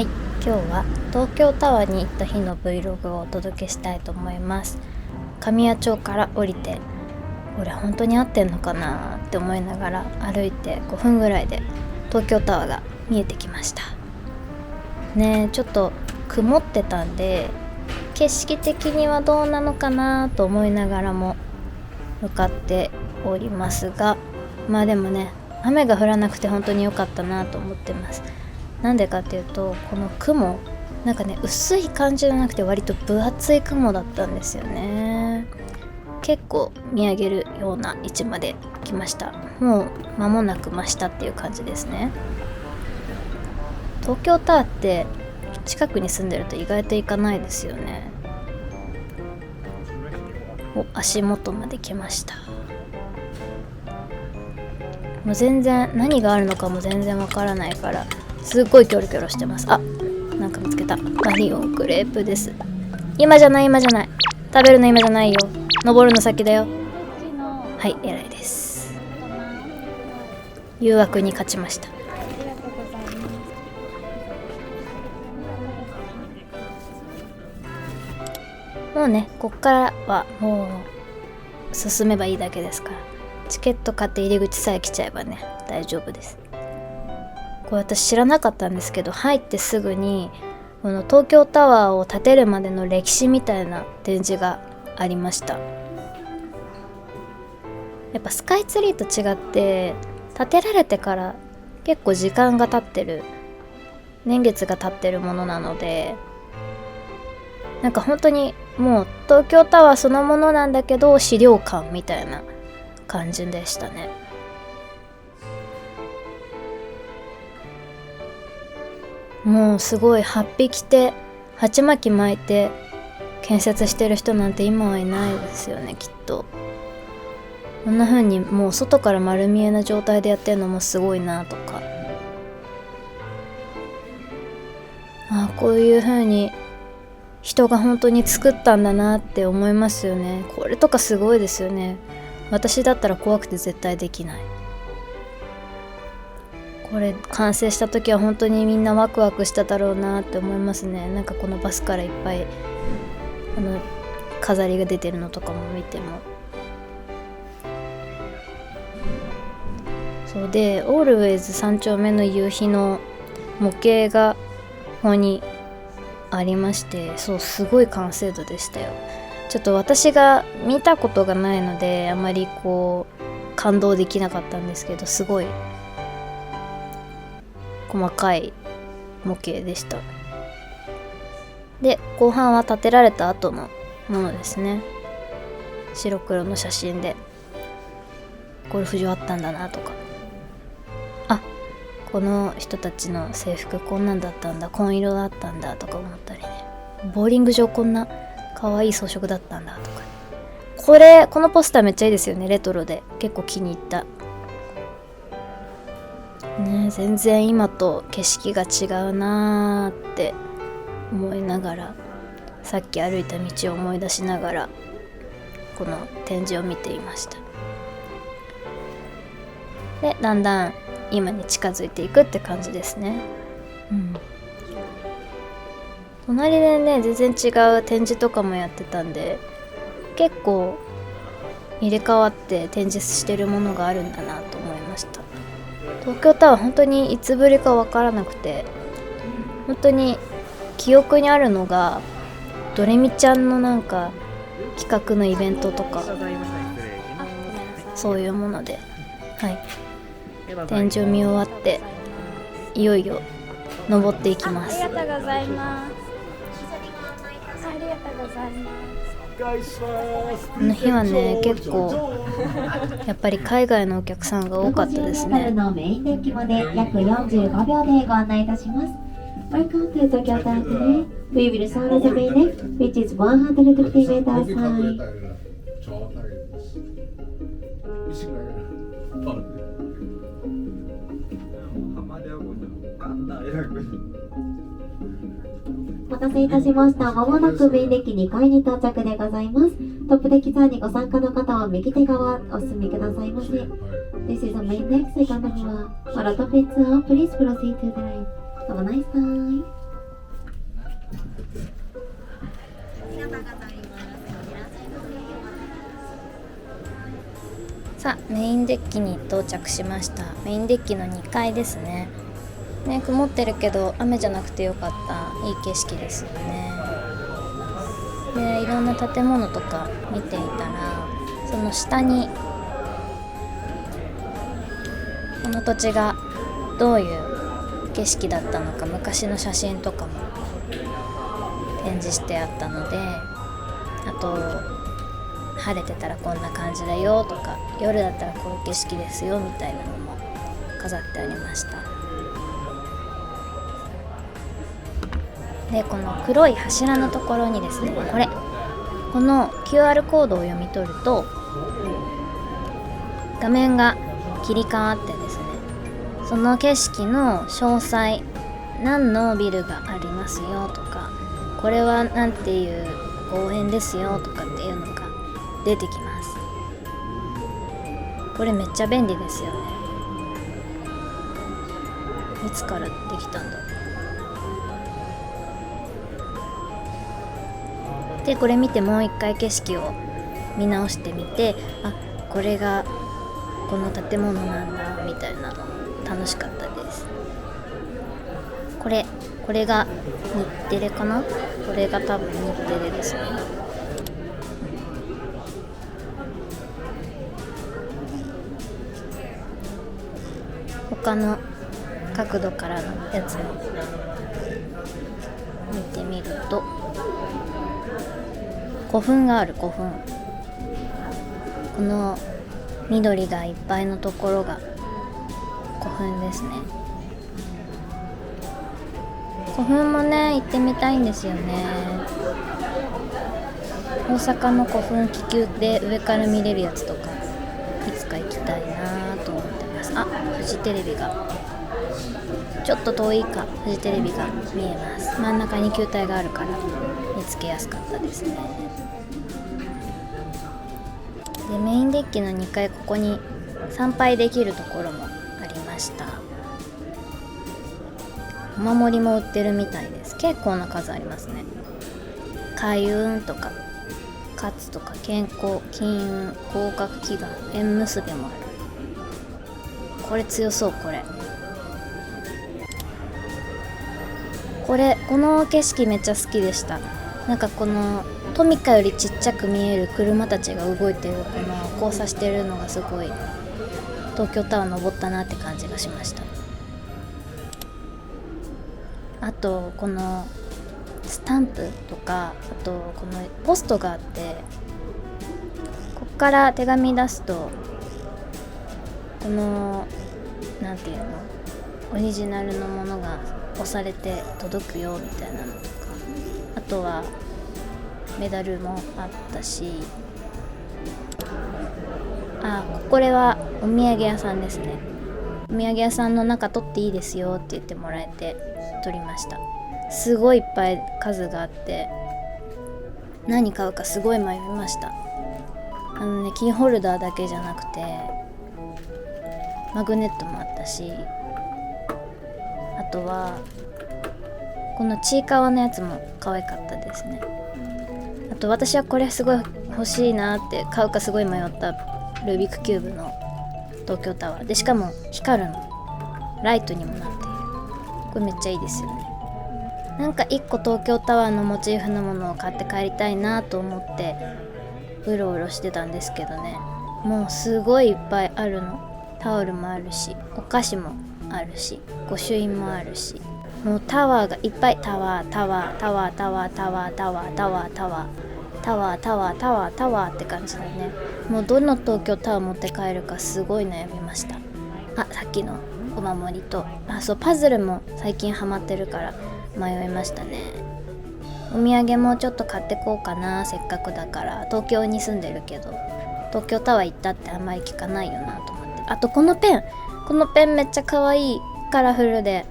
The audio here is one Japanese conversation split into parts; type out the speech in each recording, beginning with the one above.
はい、今日は東京タワーに行った日の Vlog をお届けしたいと思います。神谷町から降りて、これ本当に合ってんのかなって思いながら歩いて5分ぐらいで東京タワーが見えてきましたね。ちょっと曇ってたんで景色的にはどうなのかなと思いながらも向かっておりますが、でもね、雨が降らなくて本当に良かったなと思ってます。なんでかっていうと、この雲なんかね、薄い感じじゃなくて割と分厚い雲だったんですよね。結構見上げるような位置まで来ました。もう間もなく真下っていう感じですね。東京タワーって近くに住んでると意外と行かないですよね。足元まで来ました。もう全然何があるのかも全然わからないからすっごいキョロキョロしてます。なんか見つけた。マリオンクレープです。今じゃない。食べるの今じゃないよ。登るの先だよ。はい、偉いです。誘惑に勝ちました。もうね、こっからはもう進めばいいだけですから、チケット買って入り口さえ来ちゃえばね、大丈夫です。これ私知らなかったんですけど、入ってすぐにこの東京タワーを建てるまでの歴史みたいな展示がありました。やっぱスカイツリーと違って建てられてから結構時間が経ってる、年月が経ってるものなので、なんか本当にもう東京タワーそのものなんだけど資料館みたいな感じでしたね。もうすごい8匹着て鉢巻き巻いて建設してる人なんて今はいないですよね、きっと。こんな風にもう外から丸見えな状態でやってるのもすごいなとか、こういう風に人が本当に作ったんだなって思いますよね。これとかすごいですよね。私だったら怖くて絶対できない。これ完成した時は本当にみんなワクワクしただろうなって思いますね。なんかこのバスからいっぱい飾りが出てるのとかも見ても。そうで、オールウェイズ3丁目の夕日の模型がここにありまして、すごい完成度でしたよ。ちょっと私が見たことがないのであまり感動できなかったんですけど、すごい細かい模型でした。で、後半は建てられた後のものですね。白黒の写真でゴルフ場あったんだなとか、この人たちの制服こんなんだったんだ、紺色だったんだとか思ったりね。ボーリング場こんな可愛い装飾だったんだとか。このポスターめっちゃいいですよね。レトロで結構気に入ったね。全然今と景色が違うなーって思いながら、さっき歩いた道を思い出しながらこの展示を見ていました。で、だんだん今に近づいていくって感じですね。隣でね、全然違う展示とかもやってたんで、結構入れ替わって展示してるものがあるんだなと思いました。東京タワー本当にいつぶりかわからなくて、本当に記憶にあるのがドレミちゃんのなんか企画のイベントとか、そういうもので、展示を見終わっていよいよ登っていきます。ありがとうございます。ありがとうございます。この日はね、結構やっぱり海外のお客さんが多かったですね。のメインデッキまで約45秒でご案内いたします。Welcome to Tokyo Tower today. We will start at the main deck, which is 150 meters high.お待たせいたしました。まもなくメインデッキ2階に到着でございます。トップデッキツアーにご参加の方は右手側お進みくださいませ。This is the main deck, second floor. For a topツアー, please proceed to the right. Have a nice time. さあメインデッキに到着しました。メインデッキの2階ですね。曇ってるけど雨じゃなくてよかった。いい景色ですよね。でいろんな建物とか見ていたら、その下にこの土地がどういう景色だったのか、昔の写真とかも展示してあったので、あと晴れてたらこんな感じだよとか、夜だったらこういう景色ですよみたいなのも飾ってありました。でこの黒い柱のところにですね、この QR コードを読み取ると画面が切り替わってですね、その景色の詳細、何のビルがありますよとか、これはなんていう公園ですよとかっていうのが出てきます。これめっちゃ便利ですよね。いつからできたんだろう。でこれ見てもう一回景色を見直してみて、あ、これがこの建物なんだみたいなの楽しかったです。これが日テレかな。これが多分日テレですね。他の角度からのやつも見てみると、古墳がある。古墳、この緑がいっぱいのところが古墳ですね。古墳もね行ってみたいんですよね。大阪の古墳気球で上から見れるやつとかいつか行きたいなと思ってます。あ、フジテレビがちょっと遠いか、フジテレビが見えます。真ん中に球体があるから見つけやすかったですね。でメインデッキの2階、ここに参拝できるところもありました。お守りも売ってるみたいです。結構な数ありますね。開運とか勝つとか健康、金運、合格祈願、縁結びもある。これ強そう。この景色めっちゃ好きでした。なんかこのトミカよりちっちゃく見える車たちが動いてる、この交差してるのがすごい東京タワー登ったなって感じがしました。あとこのスタンプとか、あとこのポストがあって、こっから手紙出すとこのなんていうの、オリジナルのものが押されて届くよみたいなのとか、あとはメダルもあったし、これはお土産屋さんですね。お土産屋さんの中取っていいですよって言ってもらえて取りました。すごいいっぱい数があって何買うかすごい迷いました。キーホルダーだけじゃなくてマグネットもあったし、あとはこのちいかわのやつも可愛かったですね。あと私はこれすごい欲しいなって買うかすごい迷ったルービックキューブの東京タワーで、しかも光るの、ライトにもなっている。これめっちゃいいですよね。なんか1個東京タワーのモチーフのものを買って帰りたいなと思ってうろうろしてたんですけどね、もうすごいいっぱいあるの。タオルもあるし、お菓子もあるし、御朱印もあるし、もうタワーがいっぱい。タワータワータワータワータワータワータワータワータワータワータワータワーって感じだね。もうどの東京タワー持って帰るかすごい悩みました。さっきのお守りと、そうパズルも最近ハマってるから迷いましたね。お土産もちょっと買ってこうかな、せっかくだから。東京に住んでるけど東京タワー行ったってあんまり聞かないよなと思って。あとこのペンめっちゃ可愛い、カラフルで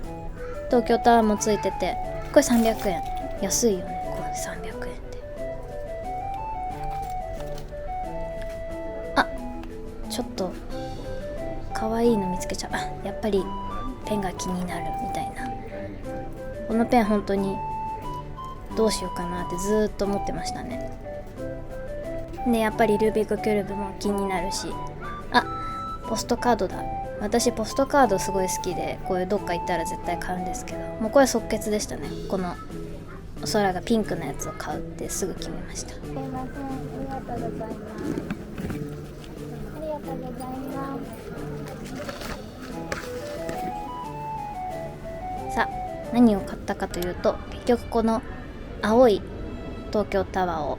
東京タワーもついてて、これ300円、安いよね。これ300円ってちょっと可愛いの見つけちゃう。やっぱりペンが気になるみたいな。このペン本当にどうしようかなってずーっと思ってましたね。でやっぱりルービックキューブも気になるし、ポストカードだ。私ポストカードすごい好きで、こういうどっか行ったら絶対買うんですけど、もうこれ即決でしたね。このお空がピンクのやつを買うってすぐ決めました。すいません、ありがとうございます。ありがとうございます。さあ、何を買ったかというと、結局この青い東京タワーを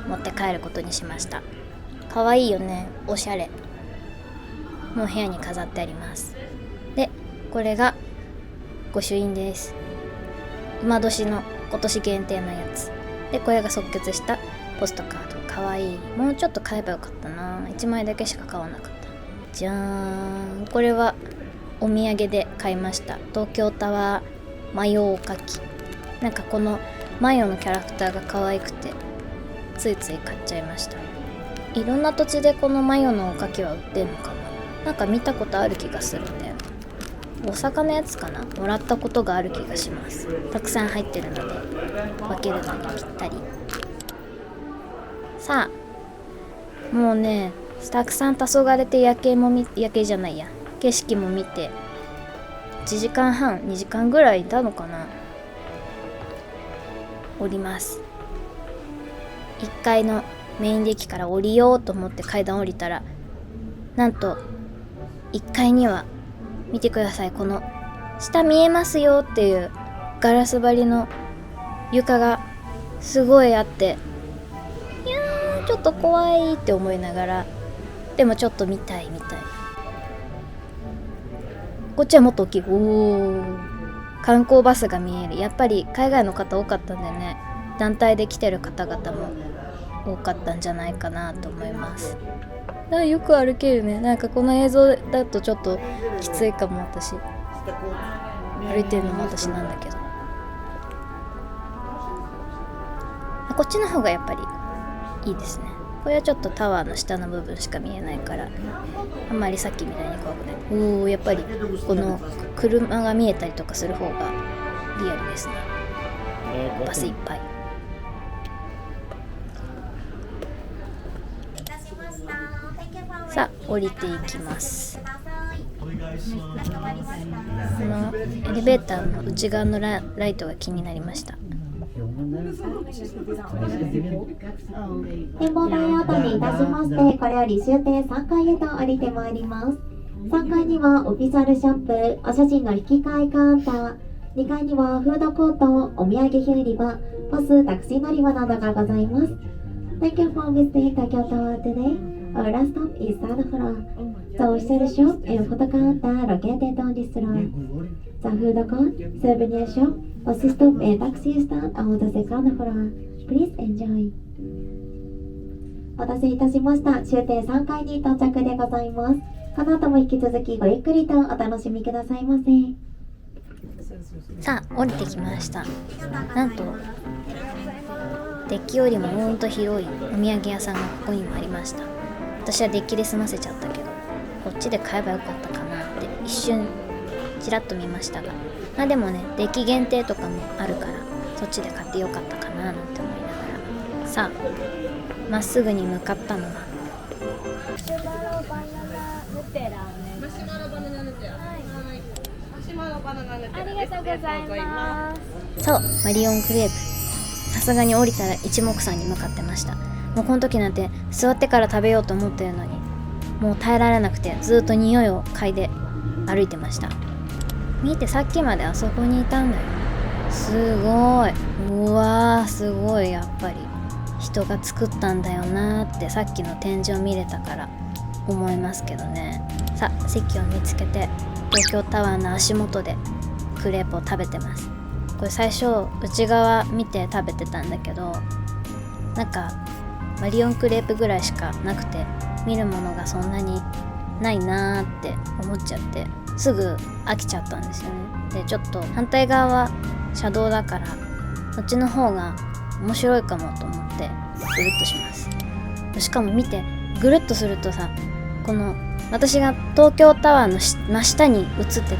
持って帰ることにしました。かわいいよね、おしゃれ。もう部屋に飾ってあります。で、これが御朱印です。馬年の今年限定のやつで、これが即決したポストカード。かわいい。もうちょっと買えばよかったな。1枚だけしか買わなかった。じゃーん、これはお土産で買いました。東京タワーマヨおかき。なんかこのマヨのキャラクターが可愛くてついつい買っちゃいました。いろんな土地でこのマヨのおかきは売ってんのかな。なんか見たことある気がするんだよ。大阪のやつかな。もらったことがある気がします。たくさん入ってるので分けるのにぴったり。さあ、もうね、たくさん黄昏て夜景じゃないや、景色も見て1時間半2時間ぐらいいたのかな。降ります。1階のメインデッキから降りようと思って階段降りたら、なんと1階には見てください、この下見えますよっていうガラス張りの床がすごいあって、いやーちょっと怖いって思いながら、でもちょっと見たいみたい。こっちはもっと大きい。おー、観光バスが見える。やっぱり海外の方多かったんでね、団体で来てる方々も多かったんじゃないかなと思います。よく歩けるね。なんかこの映像だとちょっときついかも。私歩いてるのも私なんだけど、こっちの方がやっぱりいいですね。これはちょっとタワーの下の部分しか見えないから、あんまりさっきみたいに怖くない。おー、やっぱりこの車が見えたりとかする方がリアルですね。バスいっぱい。さあ、降りていきます。このエレベーターの内側のライトが気になりました。展望台を後にいたしまして、これより終点3階へと降りてまいります。3階にはオフィシャルショップ、お写真の引き換えカウンター、2階にはフードコート、お土産品売り場、バス、タクシー乗り場などがございます。Thank you for visiting Tokyo Tower today. Our last stop is third floor. The official shop and photo counter located on this floor. The food court, souvenir shop, bus stop and taxi stand on the second floor. Please enjoy. お待たせいたしました。終点3階に到着でございます。この後も引き続きごゆっくりとお楽しみくださいませ。さあ、降りてきました。なんとデッキよりもうんと広いお土産屋さんがここにもありました。私はデッキで済ませちゃったけど、こっちで買えばよかったかなって一瞬ちらっと見ましたが、まあでもね、デッキ限定とかもあるから、そっちで買ってよかったかななんて思いながら、さあまっすぐに向かったのはマシュマロバナナヌテラね。マシュマロバナナヌテラ。はい。マシュマロバナナヌテラ。ありがとうございます。そう、マリオンクレープ。さすがに降りたら一目散に向かってました。もうこの時なんて座ってから食べようと思ってるのに、もう耐えられなくてずっと匂いを嗅いで歩いてました。見て、さっきまであそこにいたんだよ。すごい。うわー、すごい。やっぱり人が作ったんだよなーってさっきの展示を見れたから思いますけどね。さあ、席を見つけて東京タワーの足元でクレープを食べてます。これ最初内側見て食べてたんだけど、なんかマリオンクレープぐらいしかなくて、見るものがそんなにないなーって思っちゃって、すぐ飽きちゃったんですよね。で、ちょっと反対側は車道だから、そっちの方が面白いかもと思ってぐるっとします。しかも見て、ぐるっとするとさ、この私が東京タワーの真下に映ってて、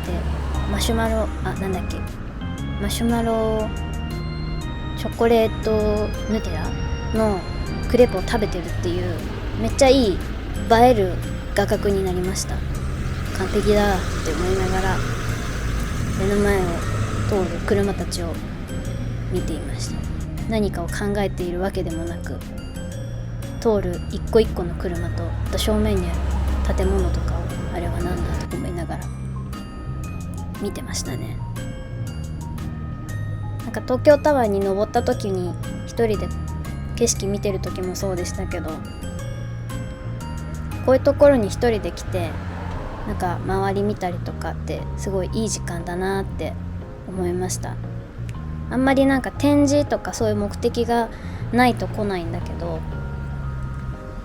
マシュマロチョコレートヌテラのクレープを食べてるっていう、めっちゃいい映える画角になりました。完璧だって思いながら目の前を通る車たちを見ていました。何かを考えているわけでもなく、通る一個一個の車と、あと正面にある建物とかをあれは何だと思いながら見てましたね。なんか東京タワーに登った時に一人で景色見てる時もそうでしたけど、こういうところに一人で来てなんか周り見たりとかってすごいいい時間だなって思いました。あんまりなんか展示とかそういう目的がないと来ないんだけど、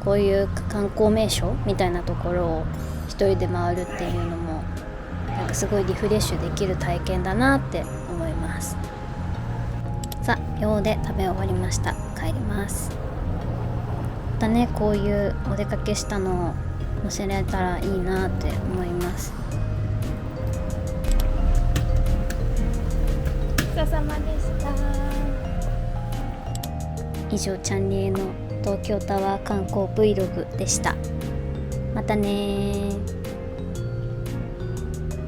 こういう観光名所みたいなところを一人で回るっていうのもなんかすごいリフレッシュできる体験だなって思います。さあ、用で食べ終わりました。帰ります。またね、こういうお出かけしたのを載せられたらいいなって思います。ごちそうさまでした。以上、チャンリエの東京タワー観光 Vlog でした。またねー。